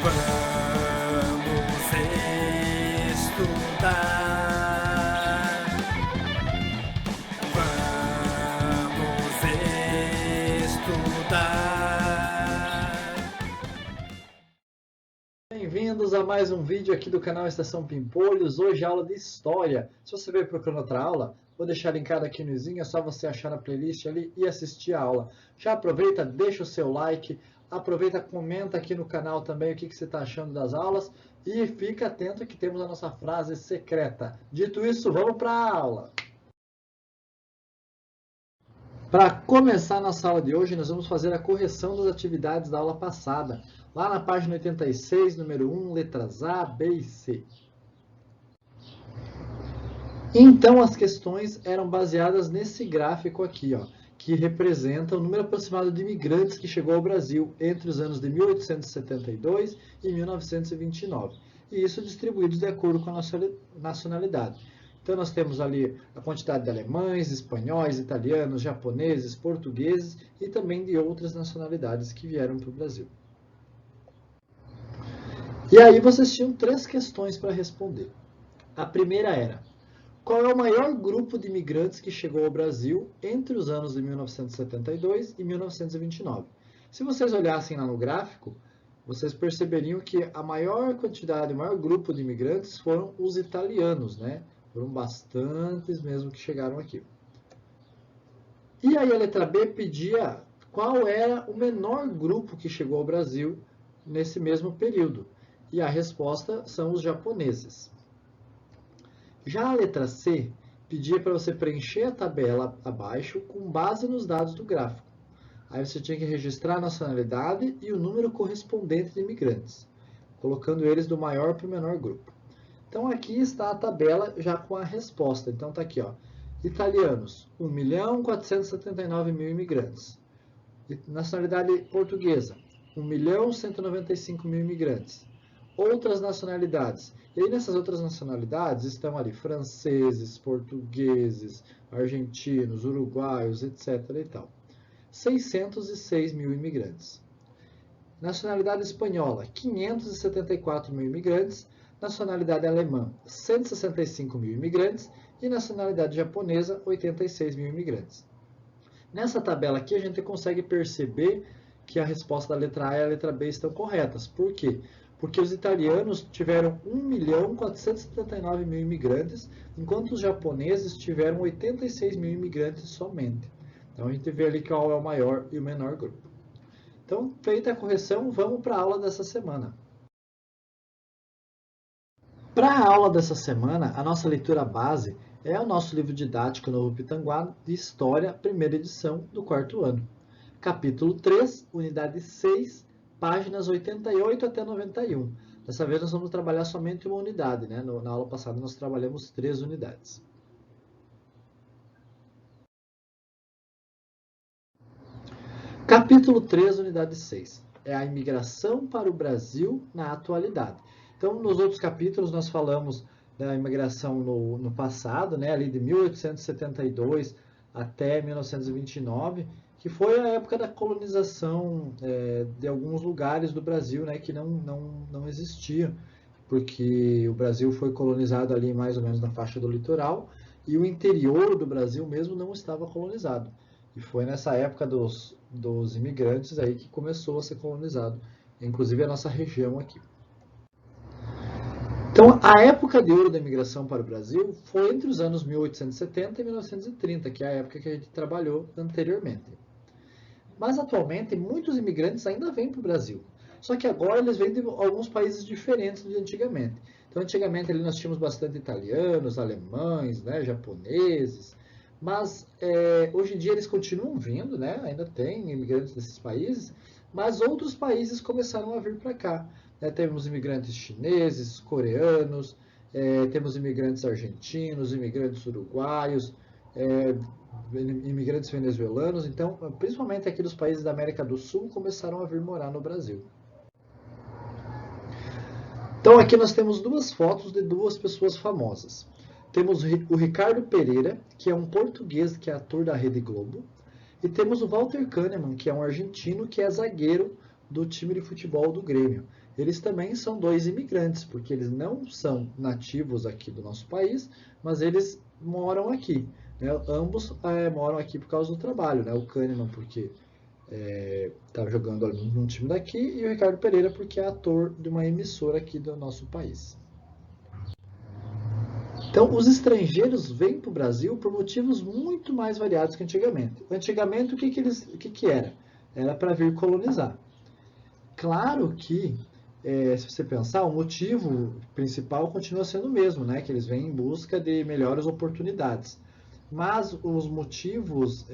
Vamos estudar. Vamos estudar. Bem-vindos a mais um vídeo aqui do canal Estação Pimpolhos. Hoje aula de História. Se você veio procurando outra aula, vou deixar linkado aqui no izinho, é só você achar na playlist ali e assistir a aula. Já aproveita, deixa o seu like, aproveita, comenta aqui no canal também o que você está achando das aulas e fica atento que temos a nossa frase secreta. Dito isso, vamos para a aula. Para começar a nossa aula de hoje, nós vamos fazer a correção das atividades da aula passada, lá na página 86, número 1, letras A, B e C. Então, as questões eram baseadas nesse gráfico aqui, ó, que representa o número aproximado de imigrantes que chegou ao Brasil entre os anos de 1872 e 1929. E isso distribuídos de acordo com a nacionalidade. Então, nós temos ali a quantidade de alemães, espanhóis, italianos, japoneses, portugueses e também de outras nacionalidades que vieram para o Brasil. E aí vocês tinham 3 questões para responder. A primeira era: qual é o maior grupo de imigrantes que chegou ao Brasil entre os anos de 1972 e 1929? Se vocês olhassem lá no gráfico, vocês perceberiam que a maior quantidade, o maior grupo de imigrantes foram os italianos, né? Foram bastantes mesmo que chegaram aqui. E aí a letra B pedia qual era o menor grupo que chegou ao Brasil nesse mesmo período. E a resposta são os japoneses. Já a letra C pedia para você preencher a tabela abaixo com base nos dados do gráfico. Aí você tinha que registrar a nacionalidade e o número correspondente de imigrantes, colocando eles do maior para o menor grupo. Então aqui está a tabela já com a resposta. Então está aqui, ó, italianos, 1.479.000 imigrantes. Nacionalidade portuguesa, 1.195.000 imigrantes. Outras nacionalidades. E aí nessas outras nacionalidades estão ali franceses, portugueses, argentinos, uruguaios, etc. e tal. 606.000 imigrantes. Nacionalidade espanhola, 574.000 imigrantes. Nacionalidade alemã, 165.000 imigrantes. E nacionalidade japonesa, 86.000 imigrantes. Nessa tabela aqui a gente consegue perceber que a resposta da letra A e a letra B estão corretas. Por quê? Porque os italianos tiveram 1.479.000 imigrantes, enquanto os japoneses tiveram 86.000 imigrantes somente. Então a gente vê ali qual é o maior e o menor grupo. Então, feita a correção, vamos para a aula dessa semana. Para a aula dessa semana, a nossa leitura base é o nosso livro didático Novo Pitanguá de História, primeira edição do 4º ano. Capítulo 3, unidade 6, páginas 88 até 91. Dessa vez nós vamos trabalhar somente uma unidade, né? Na aula passada nós trabalhamos 3 unidades. Capítulo 3, unidade 6. É a imigração para o Brasil na atualidade. Então, nos outros capítulos nós falamos da imigração no passado, né? Ali de 1872 até 1929, que foi a época da colonização de alguns lugares do Brasil, né, que não existiam, porque o Brasil foi colonizado ali mais ou menos na faixa do litoral e o interior do Brasil mesmo não estava colonizado. E foi nessa época dos imigrantes aí que começou a ser colonizado, inclusive a nossa região aqui. Então, a época de ouro da imigração para o Brasil foi entre os anos 1870 e 1930, que é a época que a gente trabalhou anteriormente. Mas, atualmente, muitos imigrantes ainda vêm para o Brasil. Só que agora eles vêm de alguns países diferentes de antigamente. Então, antigamente ali nós tínhamos bastante italianos, alemães, né, japoneses. Mas, hoje em dia eles continuam vindo, né, ainda tem imigrantes desses países, mas outros países começaram a vir para cá. Temos imigrantes chineses, coreanos, temos imigrantes argentinos, imigrantes uruguaios, imigrantes venezuelanos. Então, principalmente aqui dos países da América do Sul, começaram a vir morar no Brasil. Então, aqui nós temos 2 fotos de 2 pessoas famosas. Temos o Ricardo Pereira, que é um português que é ator da Rede Globo, e temos o Walter Kahneman, que é um argentino que é zagueiro do time de futebol do Grêmio. eles também são dois imigrantes, porque eles não são nativos aqui do nosso país, mas eles moram aqui. Né? Ambos moram aqui por causa do trabalho, né? O Kahneman porque está jogando num time daqui e o Ricardo Pereira porque é ator de uma emissora aqui do nosso país. Então, os estrangeiros vêm para o Brasil por motivos muito mais variados que antigamente. Antigamente, o que era? Era para vir colonizar. Claro que, se você pensar, o motivo principal continua sendo o mesmo, né? Que eles vêm em busca de melhores oportunidades. Mas os motivos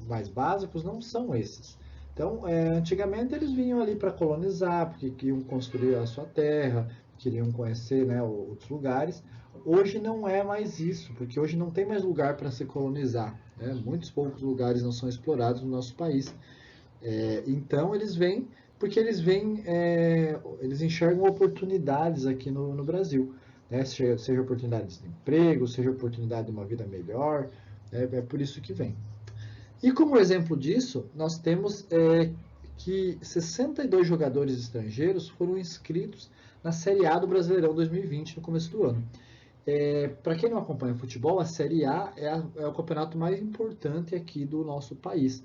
mais básicos não são esses. Então, antigamente eles vinham ali para colonizar, porque queriam construir a sua terra, queriam conhecer, né, outros lugares. Hoje não é mais isso, porque hoje não tem mais lugar para se colonizar. Né? Muitos poucos lugares não são explorados no nosso país. Então eles vêm porque eles enxergam oportunidades aqui no Brasil. Né? Seja oportunidades de emprego, seja oportunidade de uma vida melhor, é por isso que vem. E como exemplo disso, nós temos que 62 jogadores estrangeiros foram inscritos na Série A do Brasileirão 2020 no começo do ano. Para quem não acompanha futebol, a Série A é o campeonato mais importante aqui do nosso país.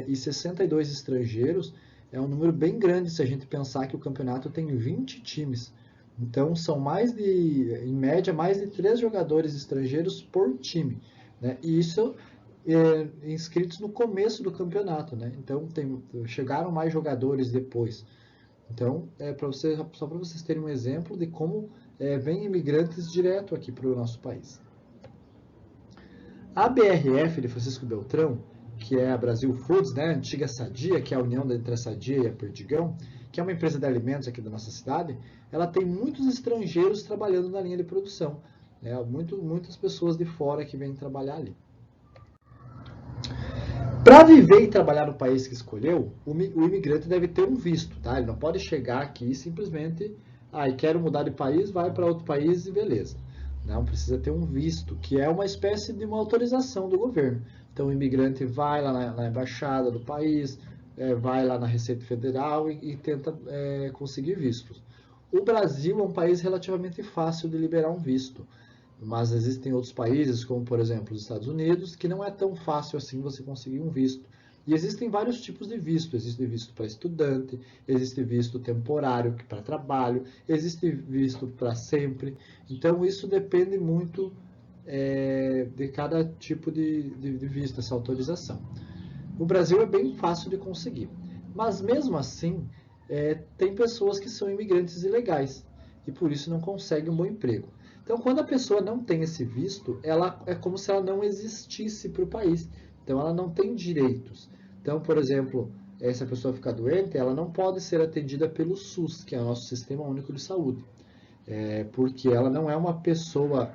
E 62 estrangeiros é um número bem grande se a gente pensar que o campeonato tem 20 times. Então são em média, mais de 3 jogadores estrangeiros por time. Né? E isso inscritos no começo do campeonato. Né? Então chegaram mais jogadores depois. Então, só para vocês terem um exemplo de como vem imigrantes direto aqui para o nosso país. A BRF de Francisco Beltrão, que é a Brasil Foods, né, a antiga Sadia, que é a união entre a Sadia e a Perdigão, que é uma empresa de alimentos aqui da nossa cidade, ela tem muitos estrangeiros trabalhando na linha de produção. Né, muitas pessoas de fora que vêm trabalhar ali. Para viver e trabalhar no país que escolheu, o imigrante deve ter um visto, tá? Ele não pode chegar aqui e simplesmente, quero mudar de país, vai para outro país e beleza. Não, precisa ter um visto, que é uma espécie de uma autorização do governo. Então o imigrante vai lá na embaixada do país, vai lá na Receita Federal e tenta conseguir vistos. O Brasil é um país relativamente fácil de liberar um visto. Mas existem outros países, como por exemplo os Estados Unidos, que não é tão fácil assim você conseguir um visto. E existem vários tipos de visto. Existe visto para estudante, existe visto temporário para trabalho, existe visto para sempre. Então isso depende muito de cada tipo de visto, essa autorização. O Brasil é bem fácil de conseguir. Mas mesmo assim, tem pessoas que são imigrantes ilegais e por isso não conseguem um bom emprego. Então, quando a pessoa não tem esse visto, ela é como se ela não existisse para o país. Então, ela não tem direitos. Então, por exemplo, se a pessoa ficar doente, ela não pode ser atendida pelo SUS, que é o nosso Sistema Único de Saúde, porque ela não é uma pessoa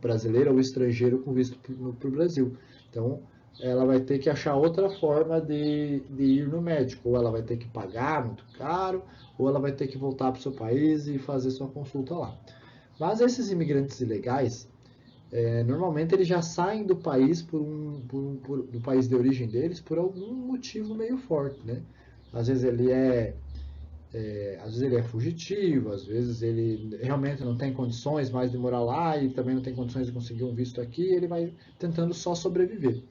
brasileira ou estrangeira com visto para o Brasil. Então, ela vai ter que achar outra forma de ir no médico. Ou ela vai ter que pagar muito caro, ou ela vai ter que voltar para o seu país e fazer sua consulta lá. Mas esses imigrantes ilegais, normalmente eles já saem do país do país de origem deles por algum motivo meio forte, né? Às vezes ele é fugitivo, às vezes ele realmente não tem condições mais de morar lá e também não tem condições de conseguir um visto aqui, ele vai tentando só sobreviver.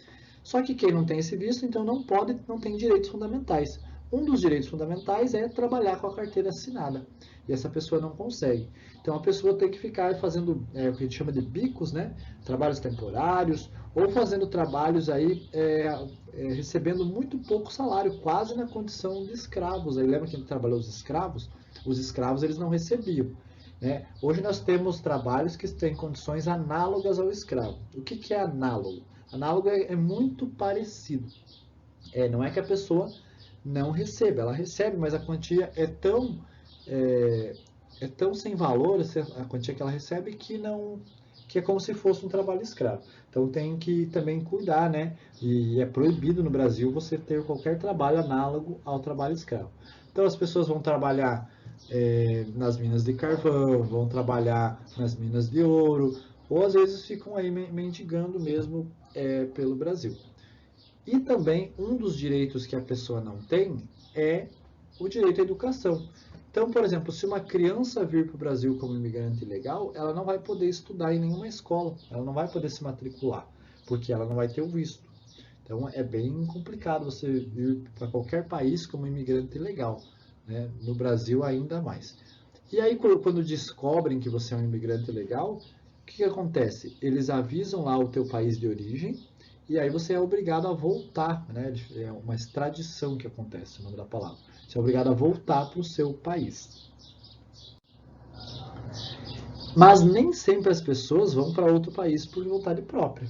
Só que quem não tem esse visto, então não tem direitos fundamentais. Um dos direitos fundamentais é trabalhar com a carteira assinada. E essa pessoa não consegue. Então a pessoa tem que ficar fazendo o que a gente chama de bicos, né? Trabalhos temporários, ou fazendo trabalhos aí recebendo muito pouco salário, quase na condição de escravos. Aí lembra que a gente trabalhou os escravos? Os escravos eles não recebiam. Né? Hoje nós temos trabalhos que têm condições análogas ao escravo. O que é análogo? Análogo é muito parecido. Não é que a pessoa não receba, ela recebe, mas a quantia é tão sem valor, a quantia que ela recebe, que é como se fosse um trabalho escravo. Então tem que também cuidar, né? E é proibido no Brasil você ter qualquer trabalho análogo ao trabalho escravo. Então as pessoas vão trabalhar nas minas de carvão, vão trabalhar nas minas de ouro, ou às vezes ficam aí mendigando mesmo pelo Brasil. E também um dos direitos que a pessoa não tem é o direito à educação. Então, por exemplo, se uma criança vir para o Brasil como imigrante ilegal, ela não vai poder estudar em nenhuma escola, ela não vai poder se matricular, porque ela não vai ter o visto. Então, é bem complicado você vir para qualquer país como imigrante ilegal, né? No Brasil, ainda mais. E aí, quando descobrem que você é um imigrante ilegal, o que acontece? Eles avisam lá o teu país de origem e aí você é obrigado a voltar, né? É uma extradição que acontece, o nome da palavra. Você é obrigado a voltar para o seu país. Mas nem sempre as pessoas vão para outro país por vontade própria,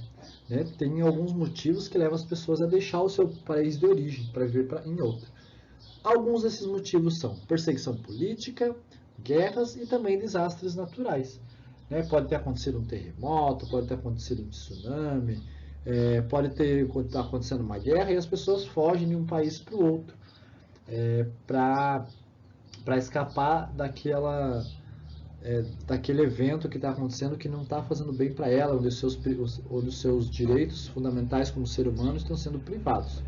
né? Tem alguns motivos que levam as pessoas a deixar o seu país de origem para viver em outro. Alguns desses motivos são perseguição política, guerras e também desastres naturais. Né? Pode ter acontecido um terremoto, pode ter acontecido um tsunami, pode ter acontecendo uma guerra e as pessoas fogem de um país para o outro para escapar daquele evento que está acontecendo que não está fazendo bem para ela, onde os seus direitos fundamentais como ser humano estão sendo privados.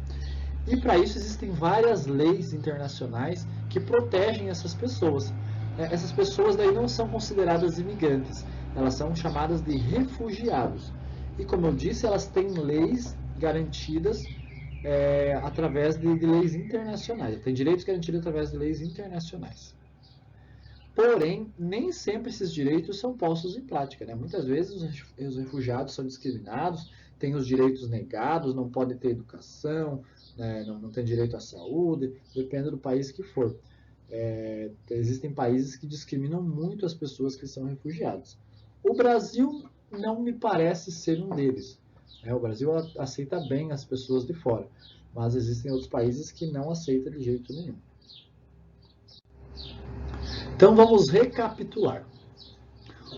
E para isso existem várias leis internacionais que protegem essas pessoas. Essas pessoas daí não são consideradas imigrantes, elas são chamadas de refugiados. E como eu disse, elas têm leis garantidas através de leis internacionais, têm direitos garantidos através de leis internacionais. Porém, nem sempre esses direitos são postos em prática, né? Muitas vezes os refugiados são discriminados, têm os direitos negados, não podem ter educação, né? Não tem direito à saúde, depende do país que for. Existem países que discriminam muito as pessoas que são refugiados. O Brasil não me parece ser um deles. O Brasil aceita bem as pessoas de fora, mas existem outros países que não aceitam de jeito nenhum. Então vamos recapitular.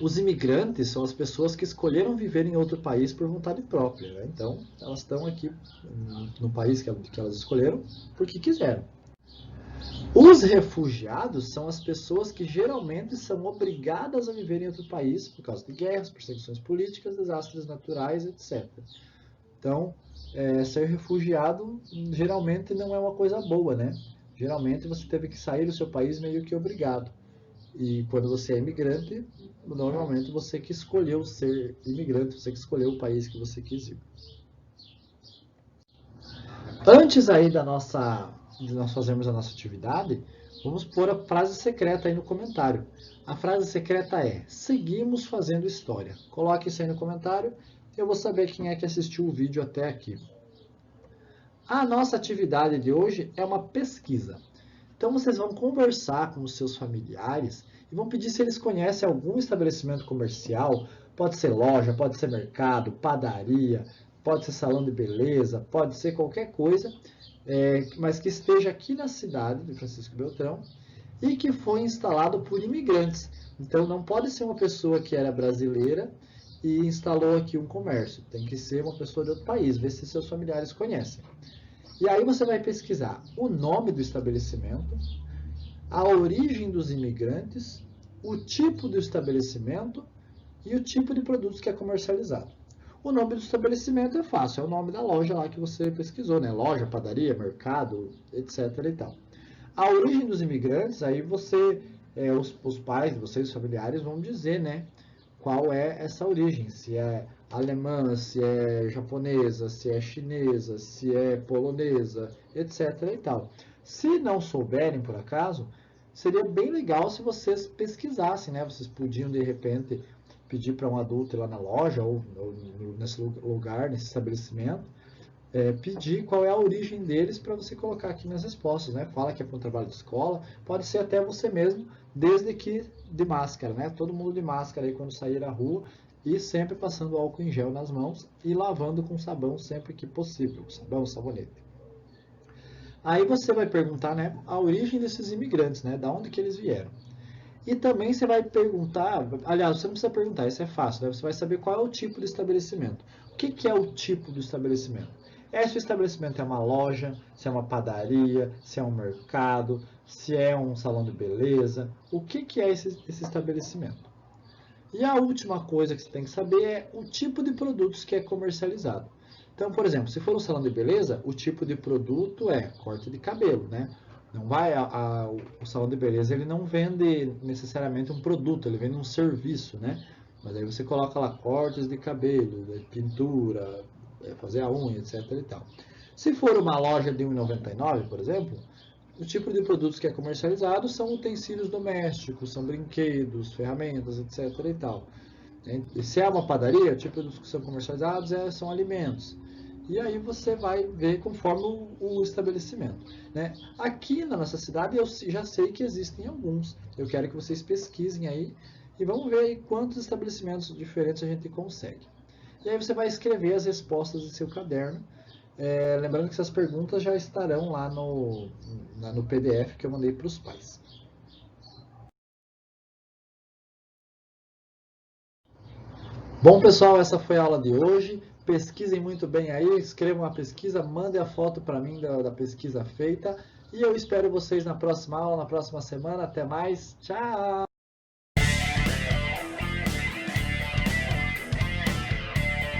Os imigrantes são as pessoas que escolheram viver em outro país por vontade própria, né? Então elas estão aqui no país que elas escolheram porque quiseram. Os refugiados são as pessoas que geralmente são obrigadas a viver em outro país por causa de guerras, perseguições políticas, desastres naturais, etc. Então, ser refugiado geralmente não é uma coisa boa, né? Geralmente você teve que sair do seu país meio que obrigado. E quando você é imigrante, normalmente você que escolheu ser imigrante, você que escolheu o país que você quis ir. Antes aí de nós fazermos a nossa atividade, vamos pôr a frase secreta aí no comentário. A frase secreta é: seguimos fazendo história. Coloque isso aí no comentário e eu vou saber quem é que assistiu o vídeo até aqui. A nossa atividade de hoje é uma pesquisa. Então vocês vão conversar com os seus familiares e vão pedir se eles conhecem algum estabelecimento comercial, pode ser loja, pode ser mercado, padaria, pode ser salão de beleza, pode ser qualquer coisa, mas que esteja aqui na cidade de Francisco Beltrão e que foi instalado por imigrantes. Então não pode ser uma pessoa que era brasileira e instalou aqui um comércio, tem que ser uma pessoa de outro país, ver se seus familiares conhecem. E aí você vai pesquisar o nome do estabelecimento, a origem dos imigrantes, o tipo do estabelecimento e o tipo de produtos que é comercializado. O nome do estabelecimento é fácil, é o nome da loja lá que você pesquisou, né? Loja, padaria, mercado, etc. e tal. A origem dos imigrantes, aí os pais de vocês, os familiares, vão dizer, né? Qual é essa origem, se é alemã, se é japonesa, se é chinesa, se é polonesa, etc. e tal. Se não souberem, por acaso, seria bem legal se vocês pesquisassem, né? Vocês podiam, de repente, pedir para um adulto ir lá na loja ou nesse lugar, nesse estabelecimento, pedir qual é a origem deles para você colocar aqui nas respostas, né? Fala que é para um trabalho de escola, pode ser até você mesmo, desde que de máscara, né? Todo mundo de máscara aí quando sair à rua e sempre passando álcool em gel nas mãos e lavando com sabão sempre que possível, sabão, sabonete. Aí você vai perguntar, né, a origem desses imigrantes, né? Da onde que eles vieram. E também você vai perguntar, aliás, você não precisa perguntar, isso é fácil, né? Você vai saber qual é o tipo de estabelecimento. O que é o tipo do estabelecimento? Se o estabelecimento é uma loja, se é uma padaria, se é um mercado, se é um salão de beleza, o que é esse estabelecimento? E a última coisa que você tem que saber é o tipo de produtos que é comercializado. Então, por exemplo, se for um salão de beleza, o tipo de produto é corte de cabelo, né? Não vai o salão de beleza, ele não vende necessariamente um produto, ele vende um serviço, né? Mas aí você coloca lá cortes de cabelo, pintura, fazer a unha, etc e tal. Se for uma loja de R$ 1,99, por exemplo, o tipo de produtos que é comercializado são utensílios domésticos, são brinquedos, ferramentas, etc e tal. E se é uma padaria, o tipo de produtos que são comercializados são alimentos. E aí você vai ver conforme o estabelecimento. Né? Aqui na nossa cidade eu já sei que existem alguns. Eu quero que vocês pesquisem aí e vamos ver aí quantos estabelecimentos diferentes a gente consegue. E aí você vai escrever as respostas em seu caderno. Lembrando que essas perguntas já estarão lá no PDF que eu mandei para os pais. Bom, pessoal, essa foi a aula de hoje. Pesquisem muito bem aí, escrevam a pesquisa, mandem a foto para mim da pesquisa feita. E eu espero vocês na próxima aula, na próxima semana. Até mais. Tchau!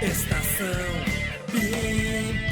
Estação Pimpolho.